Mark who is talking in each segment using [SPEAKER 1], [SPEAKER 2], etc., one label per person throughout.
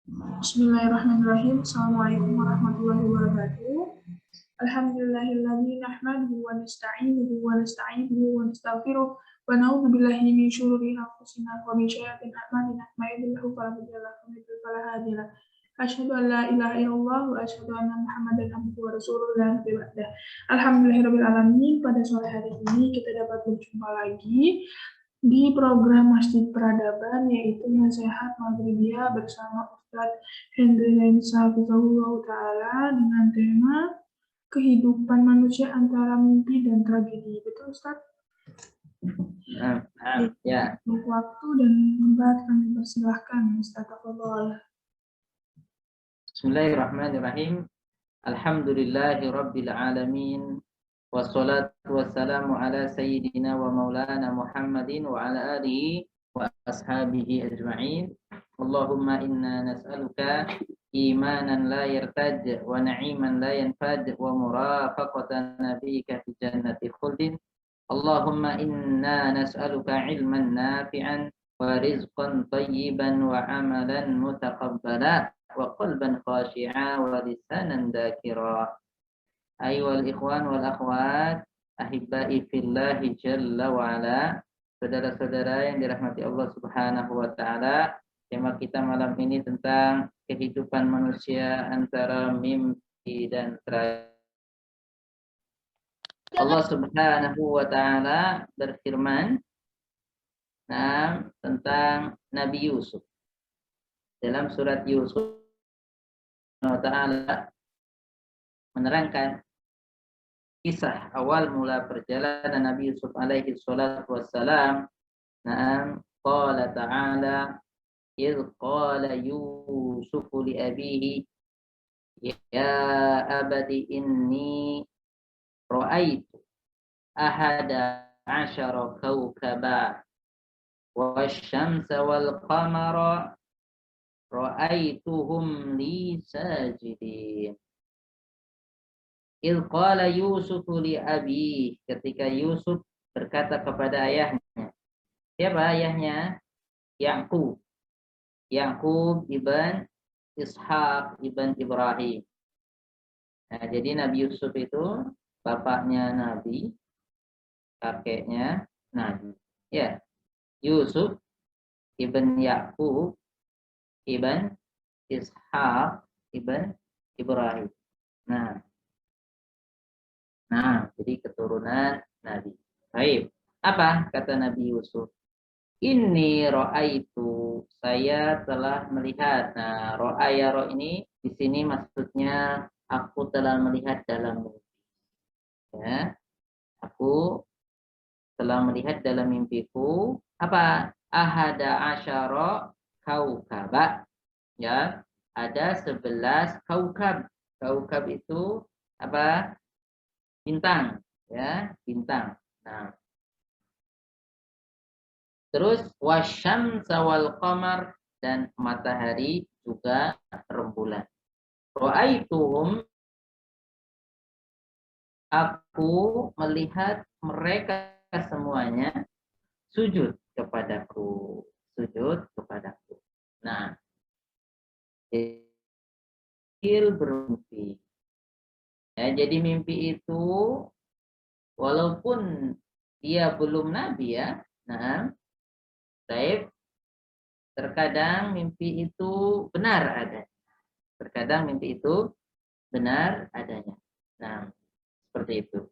[SPEAKER 1] Bismillahirrahmanirrahim. Assalamualaikum warahmatullahi wabarakatuh. Alhamdulillahilladzi nahmaduhu wa nasta'inuhu wa nasta'inuhu wa nastaghfiruh wa na'udzu billahi min syururi anfusina wa min sayyiati a'malina may yahdihillahu fala mudilla lahu wa may yudlil fala hadiya lahu. Asyhadu an la ilaha illallah wa asyhadu anna Muhammadan abduhu wa rasuluhu la nabiyya ba'dah. Alhamdulillahirabbil alamin. Pada sore hari ini kita dapat berjumpa lagi di program Masjid Peradaban, yaitu Nasihat Maghribiyah bersama Ustadz Hendry Hafizahullah Ta'ala dengan tema kehidupan manusia antara mimpi dan tragedi. Betul, Ustadz?
[SPEAKER 2] Ya.
[SPEAKER 1] Waktu dan tempat kami persilahkan, Ustadz.
[SPEAKER 2] Bismillahirrahmanirrahim. Alhamdulillahi Rabbil Alamin. Wassalatu wassalamu ala sayyidina wa maulana Muhammadin wa ala alihi wa ashabihi ajma'in. Allahumma inna nas'aluka imanan la yartaj wa na'iman la yanfad wa murafaqatan nabiyyika fi jannati khuldin. Allahumma inna nas'aluka ilman nafi'an wa rizqan tayyiban wa amalan mutaqabbala wa qalban khashi'a wa lisanan dzakira. Ayyuhal ikhwan wal akhwat, ahibbai fillahi jalla wa ala. Saudara-saudara yang dirahmati Allah Subhanahu wa taala, tema kita malam ini tentang kehidupan manusia antara mimpi dan tragedi. Allah Subhanahu wa taala berfirman tentang Nabi Yusuf. Dalam surat Yusuf Allah Ta'ala menerangkan kisah awal mula perjalanan Nabi Yusuf alaihi salatu wassalam. Qala ta'ala idh qala Yusuf li abihi ya abadi inni ra'aitu ahada asyara kawkaba wasyamsa wal qamara ra'aituhum li sajidin. Il qala Yusuf li abi, ketika Yusuf berkata kepada ayahnya. Siapa ayahnya? Yaqub. Yaqub ibn Ishaq ibn Ibrahim. Nah, jadi Nabi Yusuf itu bapaknya Nabi, kakeknya Nabi. Ya, Yusuf ibn Yaqub ibn Ishaq ibn Ibrahim. Nah, jadi keturunan Nabi. Baik. Apa kata Nabi Yusuf? Inni ra'aitu, saya telah melihat. Nah, ra'aya ini di sini maksudnya aku telah melihat dalam mimpi. Ya. Aku telah melihat dalam mimpiku apa? Ahada asyara kaukaba. Ya, ada 11 kaukab. Kaukab itu apa? Bintang, ya, bintang. Nah, terus wasyamsa wal qamar, dan matahari juga rembulan. Ra'aituhum, aku melihat mereka semuanya sujud kepadaku, sujud kepadaku. Nah, bermimpi. Ya, jadi mimpi itu walaupun dia belum nabi ya, terkadang mimpi itu benar adanya. Terkadang mimpi itu benar adanya. Nah, seperti itu.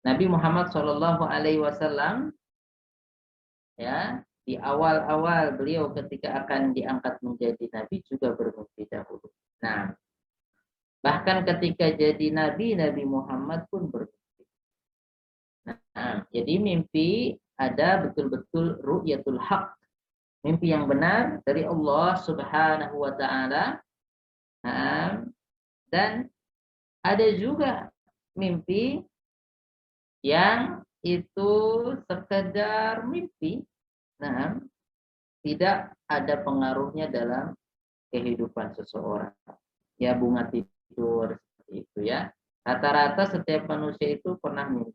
[SPEAKER 2] Nabi Muhammad SAW ya, di awal-awal beliau ketika akan diangkat menjadi nabi juga bermimpi dahulu. Nah, bahkan ketika jadi nabi, Nabi Muhammad pun bermimpi. Nah, jadi mimpi ada betul-betul ru'yatul haq. Mimpi yang benar dari Allah Subhanahu wa taala. Dan ada juga mimpi yang itu sekedar mimpi. Nah, tidak ada pengaruhnya dalam kehidupan seseorang. Ya, bunga tidur seperti itu ya. Rata-rata setiap manusia itu pernah mimpi.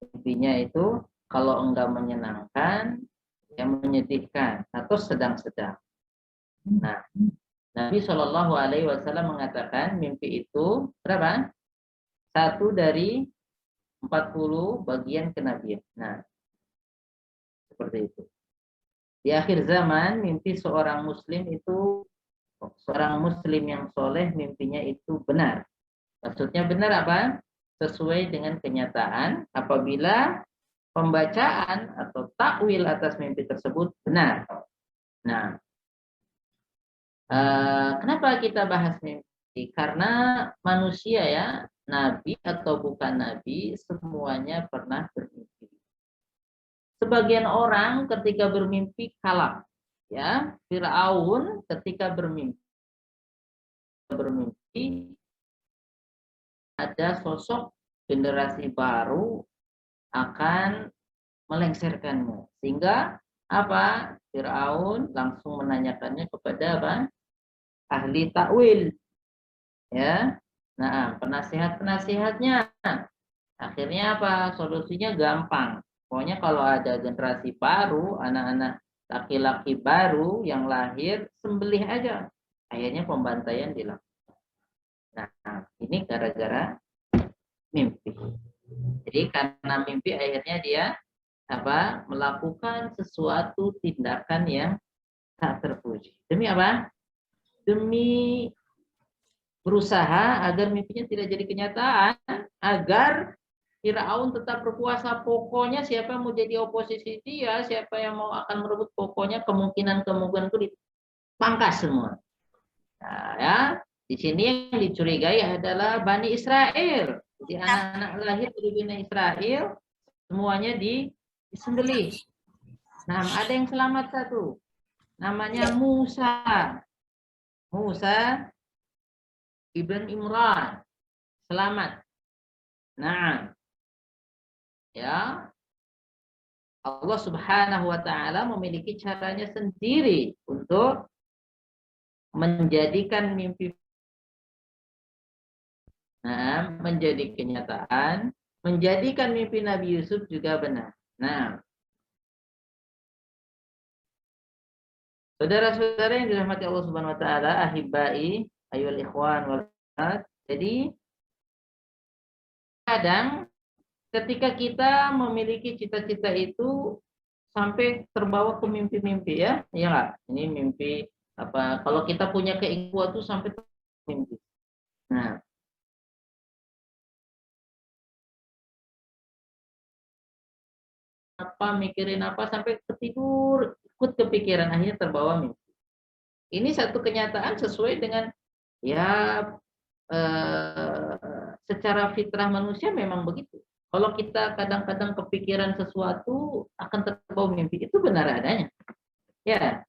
[SPEAKER 2] Mimpinya itu kalau enggak menyenangkan, yang menyedihkan atau sedang-sedang. Nah, Nabi Shallallahu Alaihi Wasallam mengatakan mimpi itu berapa? Satu dari 40 bagian kenabian. Nah, seperti itu. Di akhir zaman, mimpi seorang muslim itu, seorang muslim yang soleh, mimpinya itu benar. Maksudnya benar apa? Sesuai dengan kenyataan apabila pembacaan atau takwil atas mimpi tersebut benar. Nah, kenapa kita bahas mimpi? Karena manusia ya, nabi atau bukan nabi, semuanya pernah bermimpi. Sebagian orang ketika bermimpi kalah. Ya, Firaun ketika bermimpi ada sosok generasi baru akan melengsarkannya. Sehingga apa? Firaun langsung menanyakannya kepada apa? Ahli takwil. Ya. Nah, penasihat-penasihatnya. Akhirnya apa? Solusinya gampang. Pokoknya kalau ada generasi baru, anak-anak laki-laki baru yang lahir, sembelih aja. Akhirnya pembantaian dilakukan. Nah, ini gara-gara mimpi. Jadi karena mimpi akhirnya dia apa? Melakukan sesuatu tindakan yang tak terpuji. Demi apa? Demi berusaha agar mimpinya tidak jadi kenyataan, agar Firaun tetap berkuasa. Pokoknya siapa yang mau jadi oposisi dia, siapa yang mau akan merebut, pokoknya kemungkinan itu dipangkas semua. Nah, ya, di sini yang dicurigai adalah Bani Israel. Jadi anak-anak lahir dari Bani Israel semuanya disembelih. Nah, ada yang selamat satu. Namanya Musa. Musa ibn Imran. Selamat. Nah, ya, Allah Subhanahu wa taala memiliki caranya sendiri untuk menjadikan mimpi menjadi kenyataan, menjadikan mimpi Nabi Yusuf juga benar. Nah, saudara-saudara yang dirahmati Allah Subhanahu wa taala, ahibbai, ayyuhal ikhwan wal akhwat. Jadi kadang ketika kita memiliki cita-cita itu sampai terbawa ke mimpi-mimpi ya, iya nggak? Ini mimpi apa? Kalau kita punya keinginan tuh sampai mimpi. Nah, apa mikirin apa sampai ketidur, ikut kepikiran akhirnya terbawa mimpi. Ini satu kenyataan sesuai dengan ya secara fitrah manusia memang begitu. Kalau kita kadang-kadang kepikiran sesuatu akan terbawa mimpi, itu benar adanya. Ya,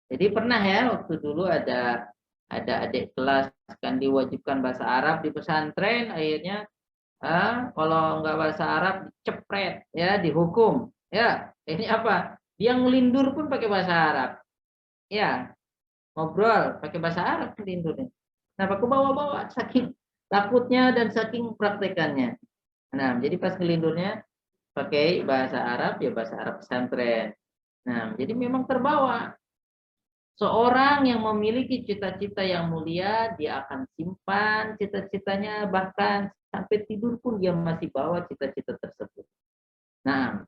[SPEAKER 2] jadi pernah ya waktu dulu ada adik kelas kan diwajibkan bahasa Arab di pesantren, akhirnya kalau nggak bahasa Arab cepret ya, dihukum ya. Ini apa? Dia ngelindur pun pakai bahasa Arab. Ya, ngobrol pakai bahasa Arab ngelindurnya. Nah, aku bawa-bawa saking takutnya dan saking praktekannya. Nah, jadi pas ngelindurnya pakai bahasa Arab, ya bahasa Arab pesantren. Nah, jadi memang terbawa. Seorang yang memiliki cita-cita yang mulia, dia akan simpan cita-citanya, bahkan sampai tidur pun dia masih bawa cita-cita tersebut. Nah,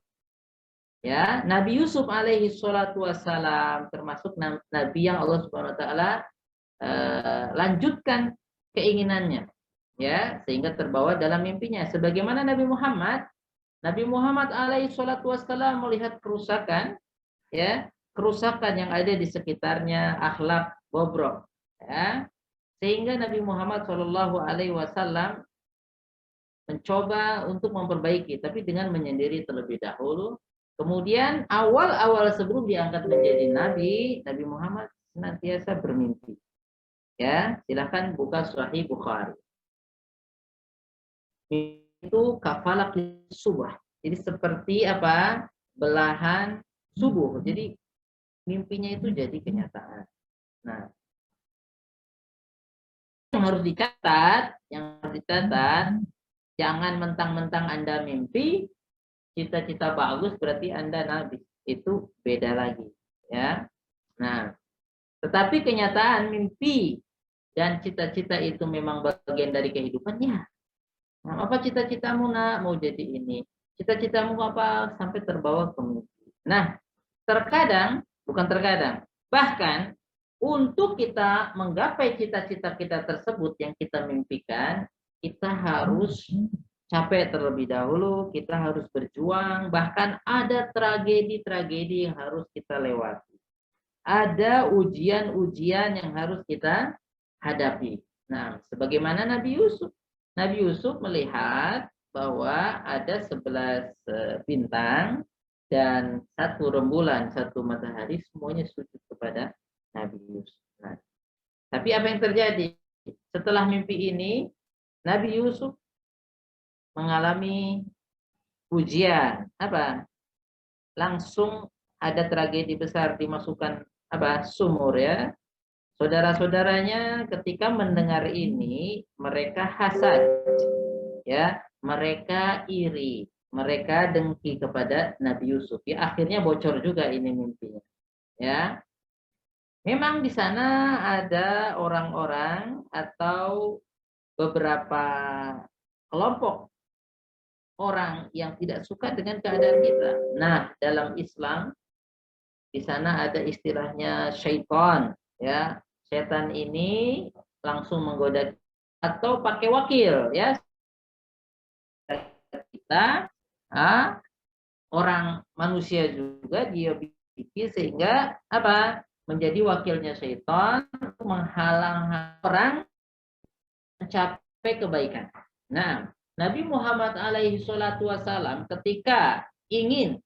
[SPEAKER 2] ya, Nabi Yusuf alaihi salatu wassalam termasuk nabi yang Allah Subhanahu wa taala lanjutkan keinginannya, ya, sehingga terbawa dalam mimpinya. Sebagaimana Nabi Muhammad alaihi salatu wassalam melihat kerusakan, ya, kerusakan yang ada di sekitarnya, akhlak bobrok, ya, sehingga Nabi Muhammad Shallallahu Alaihi Wasallam mencoba untuk memperbaiki, tapi dengan menyendiri terlebih dahulu. Kemudian awal-awal sebelum diangkat menjadi Nabi Muhammad senantiasa bermimpi. Ya, silakan buka Sahih Bukhari. Itu kafalak subuh. Jadi seperti apa? Belahan subuh. Jadi mimpinya itu jadi kenyataan. Nah, yang harus dicatat, jangan mentang-mentang Anda mimpi, cita-cita bagus berarti Anda nabi. Itu beda lagi, ya. Nah, Tetapi kenyataan mimpi dan cita-cita itu memang bagian dari kehidupannya. Nah, apa cita-citamu nak? Mau jadi ini. Cita-citamu apa? Sampai terbawa ke mimpi. Nah, terkadang, bukan terkadang, bahkan untuk kita menggapai cita-cita kita tersebut yang kita mimpikan, kita harus capek terlebih dahulu, kita harus berjuang, bahkan ada tragedi-tragedi yang harus kita lewati. Ada ujian-ujian yang harus kita hadapi. Nah, sebagaimana Nabi Yusuf. Nabi Yusuf melihat bahwa ada 11 bintang dan satu rembulan, satu matahari, semuanya sujud kepada Nabi Yusuf. Nah, tapi apa yang terjadi? Setelah mimpi ini, Nabi Yusuf mengalami ujian. Apa? Langsung ada tragedi besar, dimasukkan sumur ya. Saudara-saudaranya ketika mendengar ini, mereka hasad, ya, mereka iri, mereka dengki kepada Nabi Yusuf. Ya, akhirnya bocor juga ini mimpinya. Ya, memang di sana ada orang-orang atau beberapa kelompok orang yang tidak suka dengan keadaan kita. Nah, dalam Islam di sana ada istilahnya syaitan, ya. Setan ini langsung menggoda atau pakai wakil, ya. Kita orang manusia juga dia bikin sehingga menjadi wakilnya syaitan untuk menghalang orang mencapai kebaikan. Nah, Nabi Muhammad alaihi salatu wasalam ketika ingin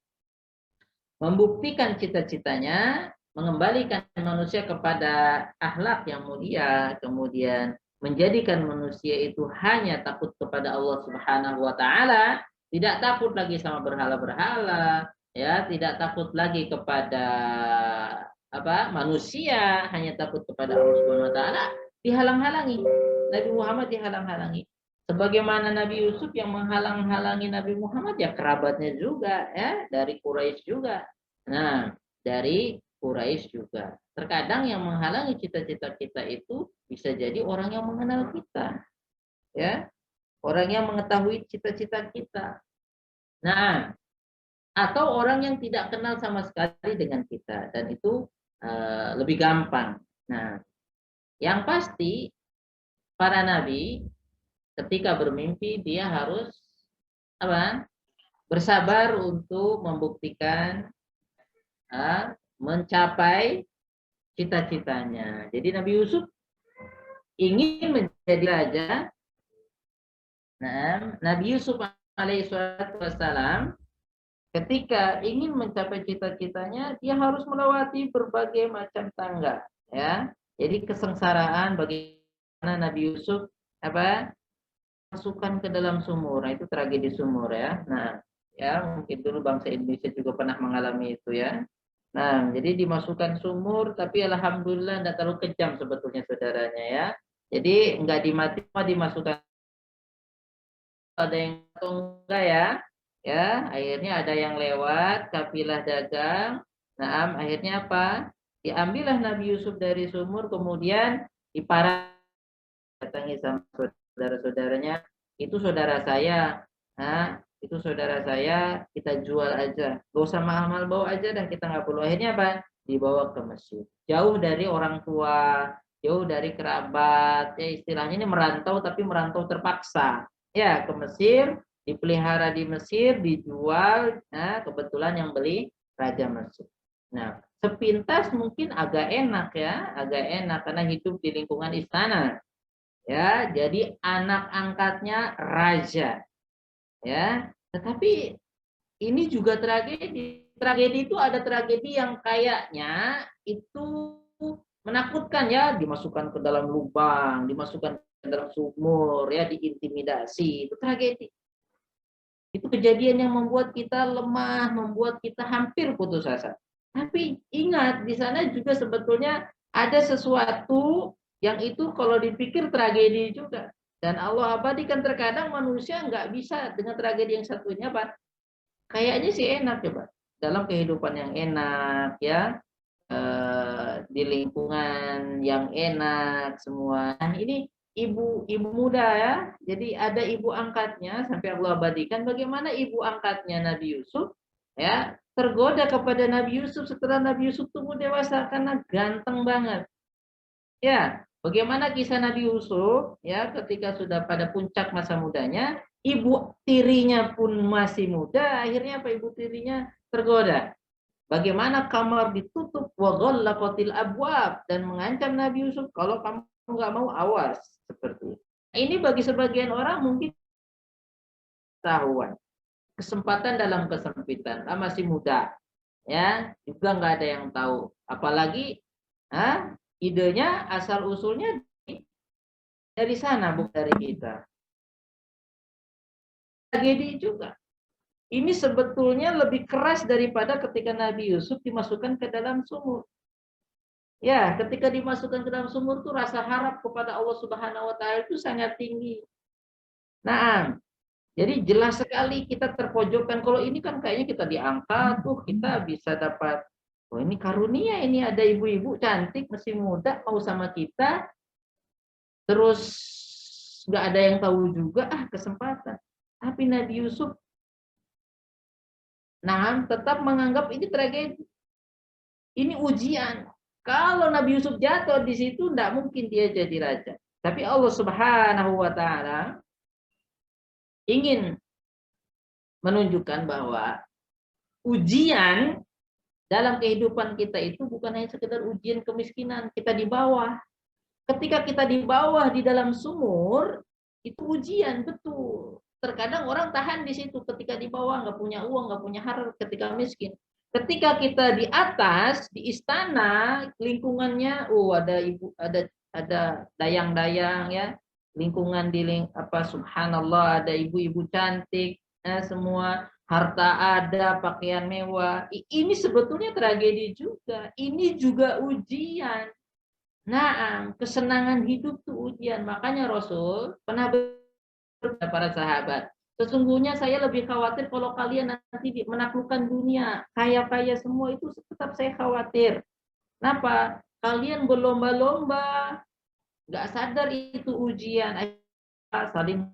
[SPEAKER 2] membuktikan cita-citanya, mengembalikan manusia kepada akhlak yang mulia, kemudian menjadikan manusia itu hanya takut kepada Allah Subhanahu wa taala, tidak takut lagi sama berhala-berhala, ya, tidak takut lagi kepada manusia, hanya takut kepada Allah Subhanahu wa taala, dihalang-halangi. Nabi Muhammad dihalang-halangi. Sebagaimana Nabi Yusuf yang menghalang-halangi Nabi Muhammad, ya kerabatnya juga, ya, dari Quraisy juga. Nah, dari Quraisy juga. Terkadang yang menghalangi cita-cita kita itu bisa jadi orang yang mengenal kita, ya, orang yang mengetahui cita-cita kita. Nah, atau orang yang tidak kenal sama sekali dengan kita, dan itu lebih gampang. Nah, yang pasti para nabi ketika bermimpi dia harus bersabar untuk membuktikan mencapai cita-citanya. Jadi Nabi Yusuf ingin menjadi raja. Nah, Nabi Yusuf alaihissalam ketika ingin mencapai cita-citanya, dia harus melewati berbagai macam tangga, ya. Jadi kesengsaraan bagaimana Nabi Yusuf masukkan ke dalam sumur. Nah, itu tragedi sumur, ya. Nah, ya, mungkin dulu bangsa Indonesia juga pernah mengalami itu, ya. Nah, jadi dimasukkan sumur, tapi alhamdulillah tidak terlalu kejam sebetulnya saudaranya, ya. Jadi enggak dimati, dimasukkan, ada yang enggak, ya. Ya, akhirnya ada yang lewat kafilah dagang. Nah, akhirnya apa? Diambillah Nabi Yusuf dari sumur, kemudian diparah, datangi sama saudara-saudaranya, itu saudara saya, itu saudara saya, kita jual aja, gak usah mahal-mahal, bawa aja dan kita nggak perlu. Akhirnya apa? Dibawa ke Mesir, jauh dari orang tua, jauh dari kerabat, ya istilahnya ini merantau, tapi merantau terpaksa, ya, ke Mesir, dipelihara di Mesir, dijual. Nah, kebetulan yang beli Raja Mesir. Nah, sepintas mungkin agak enak, ya, agak enak karena hidup di lingkungan istana. Ya, jadi anak angkatnya raja, ya. Tetapi ini juga tragedi. Tragedi itu ada tragedi yang kayaknya itu menakutkan, ya, dimasukkan ke dalam lubang, dimasukkan ke dalam sumur, ya, diintimidasi, itu tragedi. Itu kejadian yang membuat kita lemah, membuat kita hampir putus asa. Tapi ingat, di sana juga sebetulnya ada sesuatu yang itu kalau dipikir tragedi juga. Dan Allah abadikan. Terkadang manusia nggak bisa dengan tragedi yang satunya, Pak. Kayaknya sih enak, coba. Dalam kehidupan yang enak, ya. di lingkungan yang enak semua. Nah, ini ibu muda ya. Jadi ada ibu angkatnya sampai Allah abadikan bagaimana ibu angkatnya Nabi Yusuf ya tergoda kepada Nabi Yusuf setelah Nabi Yusuf tumbuh dewasa karena ganteng banget. Ya, bagaimana kisah Nabi Yusuf ya ketika sudah pada puncak masa mudanya, ibu tirinya pun masih muda, akhirnya apa ibu tirinya tergoda. Bagaimana kamar ditutup wa ghallaqatil abwab dan mengancam Nabi Yusuf kalau kamu nggak mau awas seperti itu. Ini bagi sebagian orang mungkin tahuan kesempatan dalam kesempitan, masih muda ya juga nggak ada yang tahu apalagi idenya asal usulnya dari sana bukan dari kita. Tragedi juga ini sebetulnya lebih keras daripada ketika Nabi Yusuf dimasukkan ke dalam sumur. Ya, ketika dimasukkan ke dalam sumur itu rasa harap kepada Allah Subhanahu wa taala itu sangat tinggi. Nah, jadi jelas sekali kita terpojokkan. Kalau ini kan kayaknya kita diangkat tuh kita bisa dapat oh ini karunia, ini ada ibu-ibu cantik masih muda mau sama kita. Terus nggak ada yang tahu juga kesempatan. Tapi Nabi Yusuf tetap menganggap ini tragedi. Ini ujian. Kalau Nabi Yusuf jatuh di situ, tidak mungkin dia jadi raja. Tapi Allah Subhanahu wa taala ingin menunjukkan bahwa ujian dalam kehidupan kita itu bukan hanya sekedar ujian kemiskinan, kita di bawah. Ketika kita di bawah di dalam sumur, itu ujian betul. Terkadang orang tahan di situ ketika di bawah nggak punya uang, nggak punya harta, ketika miskin. Ketika kita di atas di istana lingkungannya, ada ibu, ada dayang-dayang ya, lingkungan subhanallah ada ibu-ibu cantik, semua harta ada, pakaian mewah. Ini sebetulnya tragedi juga. Ini juga ujian. Nah, kesenangan hidup itu ujian. Makanya Rasul pernah berkata para sahabat, sesungguhnya saya lebih khawatir kalau kalian nanti menaklukkan dunia, kaya-kaya semua itu tetap saya khawatir. Kenapa? Kalian berlomba-lomba, nggak sadar itu ujian. Saling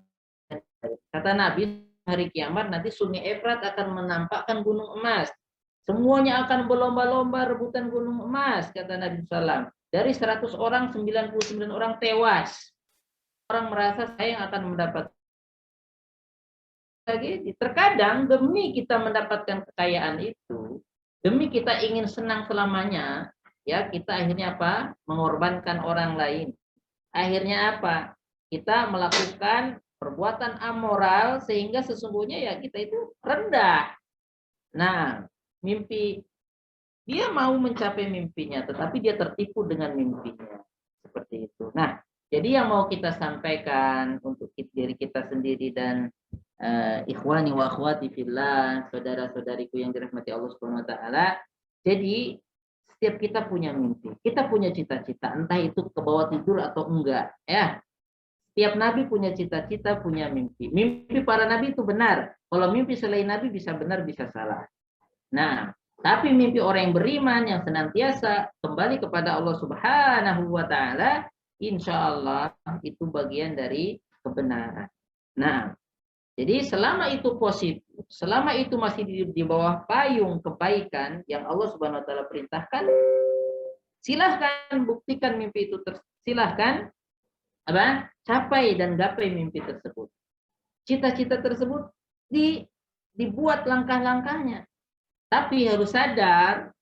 [SPEAKER 2] kata Nabi hari kiamat nanti Sungai Efrat akan menampakkan gunung emas. Semuanya akan berlomba-lomba rebutan gunung emas, kata Nabi SAW. Dari 100 orang, 99 orang tewas. Orang merasa saya yang akan mendapat. Terkadang demi kita mendapatkan kekayaan itu, demi kita ingin senang selamanya, ya kita akhirnya apa? Mengorbankan orang lain. Akhirnya apa? Kita melakukan perbuatan amoral sehingga sesungguhnya ya kita itu rendah. Nah, mimpi dia mau mencapai mimpinya, tetapi dia tertipu dengan mimpinya. Seperti itu. Nah, jadi yang mau kita sampaikan untuk diri kita sendiri dan ikhwani wa akhwati fillah, saudara-saudariku yang dirahmati Allah Subhanahu wa taala. Jadi, setiap kita punya mimpi, kita punya cita-cita, entah itu ke bawah tidur atau enggak, ya. Setiap nabi punya cita-cita, punya mimpi. Mimpi para nabi itu benar. Kalau mimpi selain nabi bisa benar, bisa salah. Nah, tapi mimpi orang yang beriman yang senantiasa kembali kepada Allah Subhanahu wa taala, insya Allah itu bagian dari kebenaran. Nah, jadi selama itu positif, selama itu masih di bawah payung kebaikan yang Allah Subhanahu wa taala perintahkan, silahkan buktikan mimpi itu, silahkan capai dan gapai mimpi tersebut. Cita-cita tersebut dibuat langkah-langkahnya. Tapi harus sadar,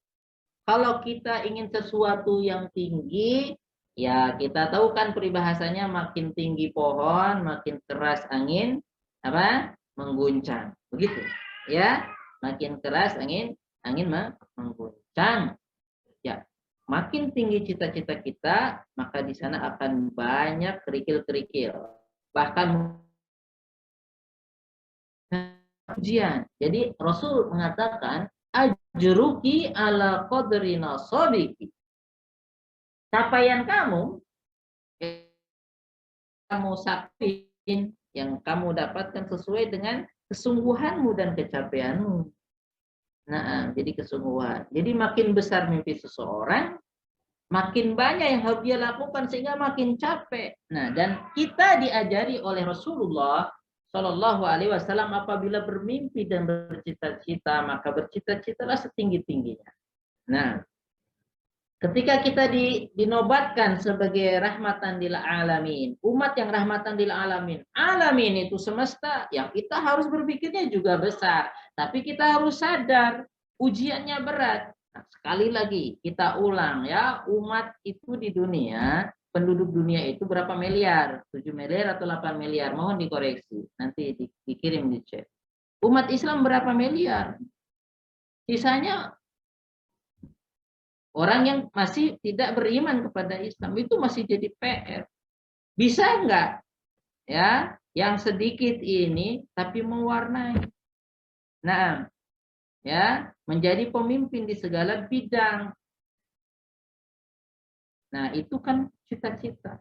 [SPEAKER 2] kalau kita ingin sesuatu yang tinggi, ya kita tahu kan peribahasanya makin tinggi pohon, makin keras angin, mengguncang. Begitu, ya. Makin keras angin mengguncang. Ya, makin tinggi cita-cita kita, maka di sana akan banyak kerikil-kerikil. Bahkan ujian. Jadi Rasul mengatakan ajruki ala qadri nasabiki. Capaian kamu sakin yang kamu dapatkan sesuai dengan kesungguhanmu dan kecapaianmu. Nah, jadi kesungguhan. Jadi makin besar mimpi seseorang, makin banyak yang harus dia lakukan sehingga makin capek. Nah, dan kita diajari oleh Rasulullah Shallallahu Alaihi Wasallam apabila bermimpi dan bercita-cita, maka bercita-citalah setinggi-tingginya. Nah, ketika kita dinobatkan sebagai rahmatan lil alamin, umat yang rahmatan lil alamin, alamin itu semesta, yang kita harus berpikirnya juga besar, tapi kita harus sadar ujiannya berat. Nah, sekali lagi kita ulang ya, umat itu di dunia, penduduk dunia itu berapa miliar? 7 miliar atau 8 miliar? Mohon dikoreksi, nanti dikirim di chat. Umat Islam berapa miliar? Sisanya orang yang masih tidak beriman kepada Islam itu masih jadi PR. Bisa enggak ya yang sedikit ini tapi mewarnai? Nah, ya, menjadi pemimpin di segala bidang. Nah, itu kan cita-cita.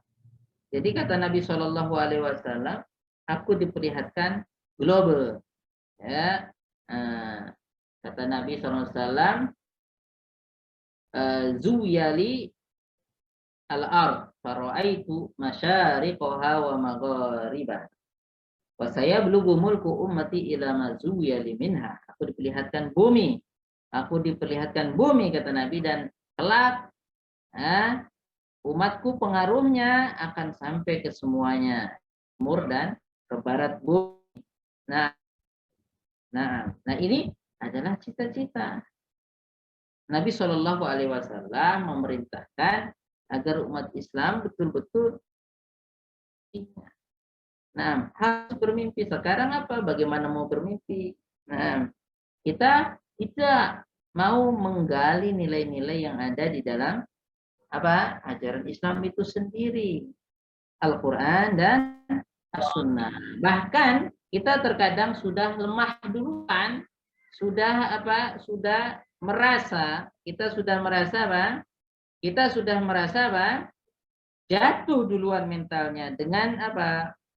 [SPEAKER 2] Jadi kata Nabi Shallallahu Alaihi Wasallam, aku diperlihatkan global. Ya, kata Nabi Shallallahu Alaihi Wasallam, Zuyali al-ard faraitu masyariqaha wa magharibaha. Wa saya belughu mulku ummati ila mazuyali minha. Aku diperlihatkan bumi. Aku diperlihatkan bumi kata Nabi, dan kelak umatku pengaruhnya akan sampai ke semuanya, timur dan ke barat bumi. Nah, ini adalah cita-cita. Nabi Shallallahu Alaihi Wasallam memerintahkan agar umat Islam betul-betul harus bermimpi. Sekarang apa? Bagaimana mau bermimpi? Nah, kita tidak mau menggali nilai-nilai yang ada di dalam ajaran Islam itu sendiri, Al-Quran dan As-Sunnah. Bahkan kita terkadang sudah lemah duluan, sudah merasa jatuh duluan mentalnya dengan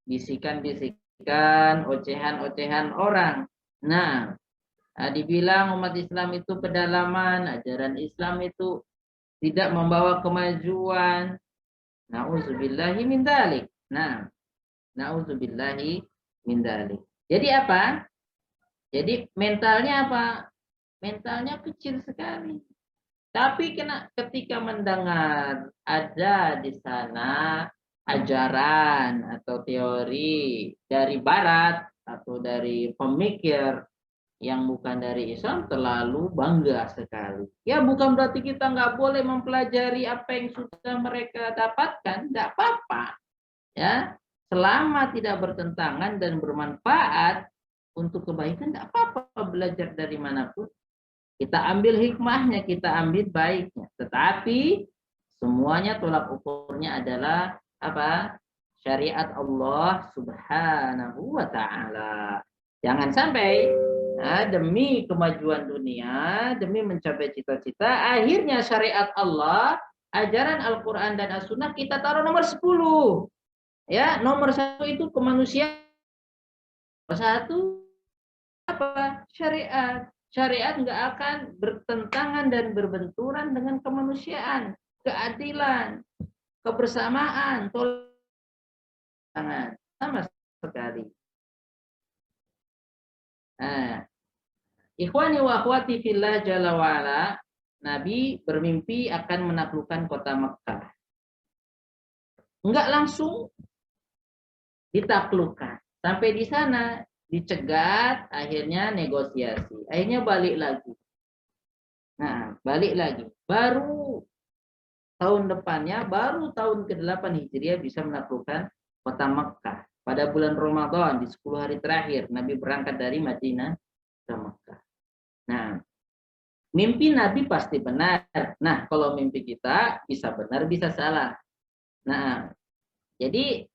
[SPEAKER 2] bisikan-bisikan, ocehan-ocehan orang. Nah, dibilang umat Islam itu pedalaman, ajaran Islam itu tidak membawa kemajuan. Nauzubillahi min dzalik. Nah, nauzubillahi min dzalik. Jadi apa? Jadi mentalnya apa? Mentalnya kecil sekali. Tapi ketika mendengar ada di sana ajaran atau teori dari barat atau dari pemikir yang bukan dari Islam, terlalu bangga sekali. Ya, bukan berarti kita nggak boleh mempelajari apa yang sudah mereka dapatkan, nggak apa-apa. Ya, selama tidak bertentangan dan bermanfaat untuk kebaikan, nggak apa-apa belajar dari manapun. Kita ambil hikmahnya, kita ambil baiknya. Tetapi semuanya tolak ukurnya adalah syariat Allah Subhanahu wa Ta'ala. Jangan sampai demi kemajuan dunia, demi mencapai cita-cita, akhirnya syariat Allah, ajaran Al-Quran dan As-Sunnah kita taruh nomor 10. Ya, nomor 1 itu kemanusiaan. Nomor 1 syariat. Syariat nggak akan bertentangan dan berbenturan dengan kemanusiaan, keadilan, kebersamaan, toleransi, sama sekali. Ikhwani wa akhwati fillah jalla wa ala, Nabi bermimpi akan menaklukkan kota Mekkah. Enggak langsung ditaklukkan. Sampai di sana dicegat, akhirnya negosiasi. Akhirnya balik lagi. Nah, balik lagi. Baru tahun depannya, baru tahun ke-8 Hijriah bisa menaklukkan kota Mekkah. Pada bulan Ramadan, di 10 hari terakhir, Nabi berangkat dari Madinah ke Mekkah. Nah, mimpi Nabi pasti benar. Nah, kalau mimpi kita bisa benar, bisa salah. Nah, jadi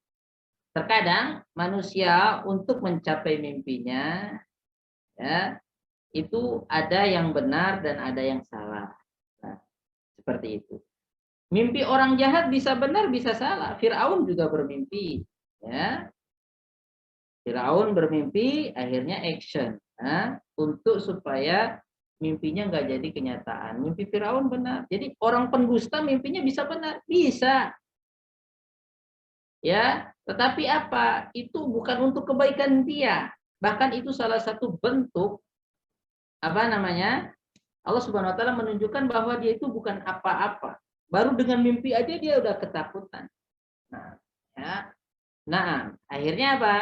[SPEAKER 2] terkadang manusia untuk mencapai mimpinya, ya, itu ada yang benar dan ada yang salah. Nah, seperti itu. Mimpi orang jahat bisa benar, bisa salah. Fir'aun juga bermimpi, ya. Fir'aun bermimpi, akhirnya action, untuk supaya mimpinya nggak jadi kenyataan. Mimpi Firaun benar. Jadi orang pendusta mimpinya bisa benar, bisa. Ya, tetapi apa? Itu bukan untuk kebaikan dia. Bahkan itu salah satu bentuk apa namanya? Allah Subhanahu wa taala menunjukkan bahwa dia itu bukan apa-apa. Baru dengan mimpi aja dia udah ketakutan. Nah, ya. Nah, akhirnya apa?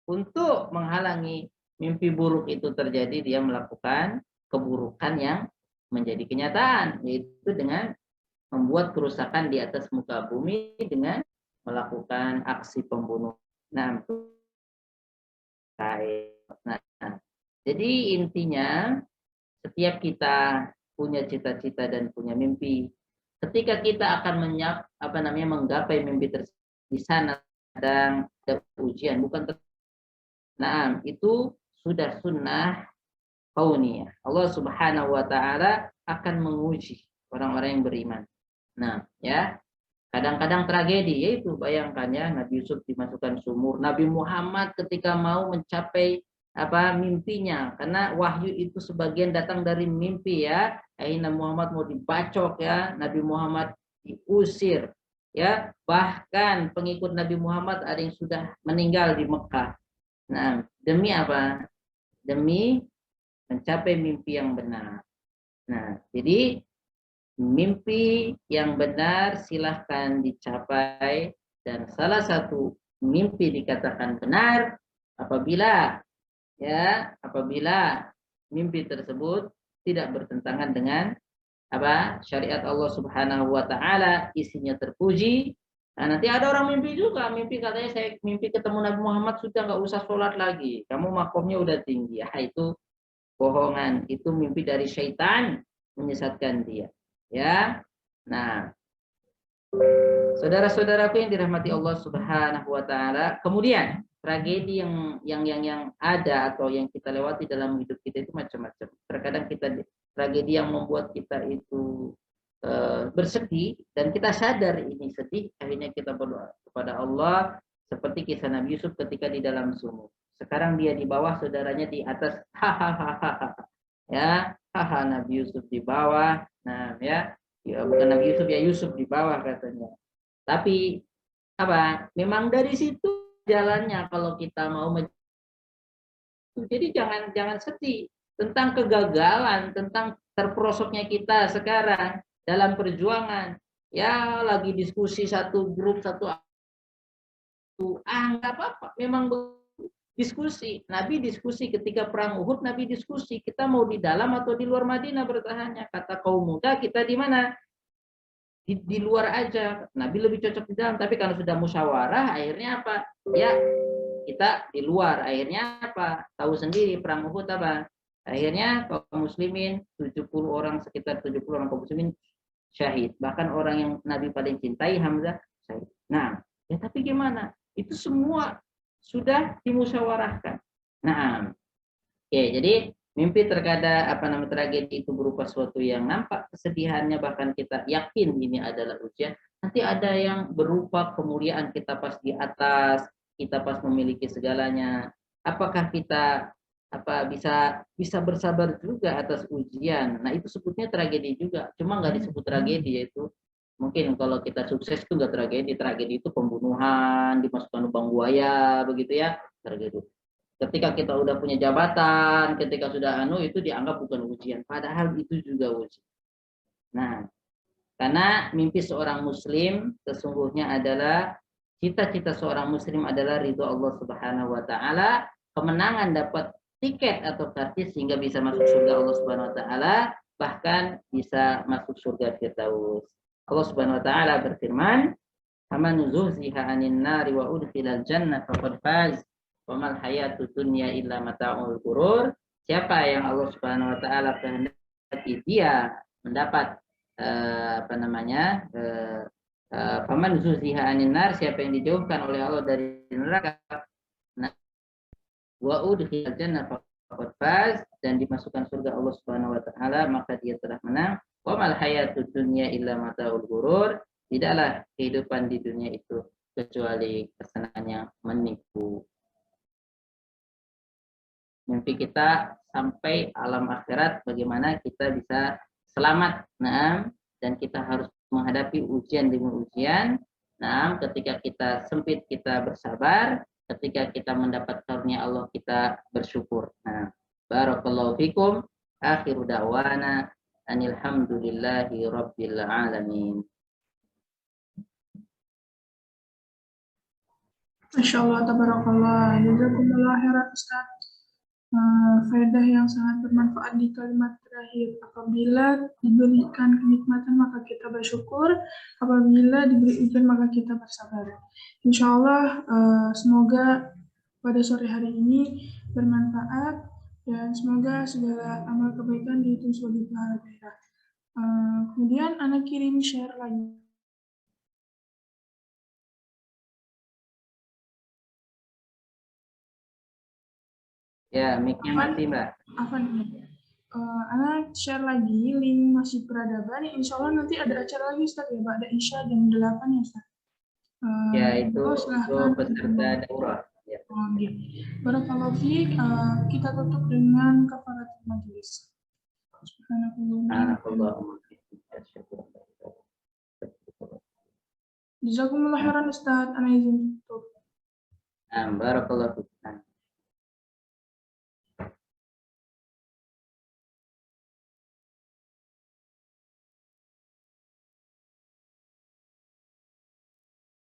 [SPEAKER 2] Untuk menghalangi mimpi buruk itu terjadi, dia melakukan keburukan yang menjadi kenyataan, yaitu dengan membuat kerusakan di atas muka bumi dengan melakukan aksi pembunuhan. Nah, nah, jadi intinya setiap kita punya cita-cita dan punya mimpi. Ketika kita akan menggapai mimpi tersebut, di sana ada ujian, bukan nah, itu sudah sunnah kauniyah. Allah Subhanahu wa taala akan menguji orang-orang yang beriman. Nah, ya. Kadang-kadang tragedi, yaitu bayangkan ya, Nabi Yusuf dimasukkan sumur, Nabi Muhammad ketika mau mencapai mimpinya, karena wahyu itu sebagian datang dari mimpi ya. Nabi Muhammad mau dibacok ya, Nabi Muhammad diusir ya, bahkan pengikut Nabi Muhammad ada yang sudah meninggal di Mekah. Nah, demi apa? Demi mencapai mimpi yang benar. Nah, jadi mimpi yang benar silahkan dicapai, dan salah satu mimpi dikatakan benar apabila mimpi tersebut tidak bertentangan dengan syariat Allah Subhanahu wa taala, isinya terpuji. Nah, nanti ada orang mimpi juga, mimpi katanya saya mimpi ketemu Nabi Muhammad sudah nggak usah sholat lagi, kamu makomnya udah tinggi. Itu bohongan, itu mimpi dari syaitan menyesatkan dia. Ya. Nah, saudara-saudaraku yang dirahmati Allah Subhanahu wa taala, kemudian tragedi yang ada atau yang kita lewati dalam hidup kita itu macam-macam. Terkadang tragedi yang membuat kita itu bersedih dan kita sadar ini sedih, akhirnya kita berdoa kepada Allah seperti kisah Nabi Yusuf ketika di dalam sumur. Sekarang dia di bawah, saudaranya di atas. Hahaha. Ya, Nabi Yusuf di bawah. Nah, ya bukan Nabi Yusuf, ya Yusuf di bawah katanya. Tapi memang dari situ jalannya kalau kita mau jadi jangan sedih tentang kegagalan, tentang terperosoknya kita sekarang dalam perjuangan. Ya, lagi diskusi satu grup, nggak apa-apa, memang diskusi. Nabi diskusi ketika perang Uhud, Nabi diskusi kita mau di dalam atau di luar Madinah bertahannya. Kata kaum muda, kita di mana? Di luar aja. Nabi lebih cocok di dalam, tapi kalau sudah musyawarah akhirnya apa? Ya, kita di luar. Akhirnya apa? Tahu sendiri perang Uhud apa? Akhirnya kaum muslimin 70 orang, sekitar 70 orang kaum muslimin syahid. Bahkan orang yang Nabi paling cintai, Hamzah, syahid. Nah, ya tapi gimana? Itu semua sudah dimusyawarahkan. Nah, oke, jadi mimpi terkadang tragedi itu berupa sesuatu yang nampak kesedihannya, bahkan kita yakin ini adalah ujian. Nanti ada yang berupa kemuliaan, kita pas di atas, kita pas memiliki segalanya. Apakah kita bisa bersabar juga atas ujian? Nah, itu sebutnya tragedi juga. Cuma nggak disebut tragedi, yaitu mungkin kalau kita sukses itu nggak tragedi. Tragedi itu pembunuhan, dimasukkan lubang buaya, begitu ya, tragedi. Ketika kita udah punya jabatan, ketika sudah itu dianggap bukan ujian. Padahal itu juga ujian. Nah, karena mimpi seorang muslim sesungguhnya adalah, cita-cita seorang muslim adalah ridho Allah Subhanahu wa taala, kemenangan, dapat tiket atau karcis sehingga bisa masuk surga Allah Subhanahu wa taala, bahkan bisa masuk surga Firdaus. Allah Subhanahu wa taala berfirman, "Faman zuhziha 'anil nari wa udkhilal jannah faqad faz wa mal hayatud dunya illa mata'ul ghurur." Siapa yang Allah Subhanahu wa taala kehendaki dia mendapat faman zuhziha 'anil nar, siapa yang dijauhkan oleh Allah dari neraka, wa udkhilal jannah faqad faz, dan dimasukkan surga Allah Subhanahu wa taala, maka dia telah menang. Wa mal hayatud dunya illa mata'ul ghurur. Tidaklah kehidupan di dunia itu kecuali kesenangan yang menipu. mimpi kita sampai alam akhirat, bagaimana kita bisa selamat. Nah, dan kita harus menghadapi ujian demi ujian. Nah, ketika kita sempit kita bersabar, ketika kita mendapat karunia Allah kita bersyukur. Nah, barakallahu fikum. Akhiru da'wana anilhamdulillahi rabbil alamin.
[SPEAKER 1] Masya Allah, tabarakallah. Jazakumullah khairan Ustaz. Faedah yang sangat bermanfaat di kalimat terakhir. Apabila diberikan kenikmatan maka kita bersyukur, apabila diberi ujian maka kita bersabar. Insya Allah semoga pada sore hari ini bermanfaat dan semoga segala amal kebaikan dihitung sebagai pahala akhirat. Kemudian anak kirim share lagi.
[SPEAKER 2] Ya, mic-nya mati, Mbak.
[SPEAKER 1] Anak share lagi link Masjid Peradaban. Insya Allah nanti ada acara lagi Ustaz ya, Mbak. Ada Isya jam 8 ya Ustaz.
[SPEAKER 2] Ya, itu
[SPEAKER 1] silahkan.
[SPEAKER 2] peserta daurah. Ya.
[SPEAKER 1] Gitu. Barakallahu fiik, kita tutup dengan kafaratul majelis. Jazakumullah khairan Ustaz. Ana izin tutup.
[SPEAKER 2] Barakallahu fiik.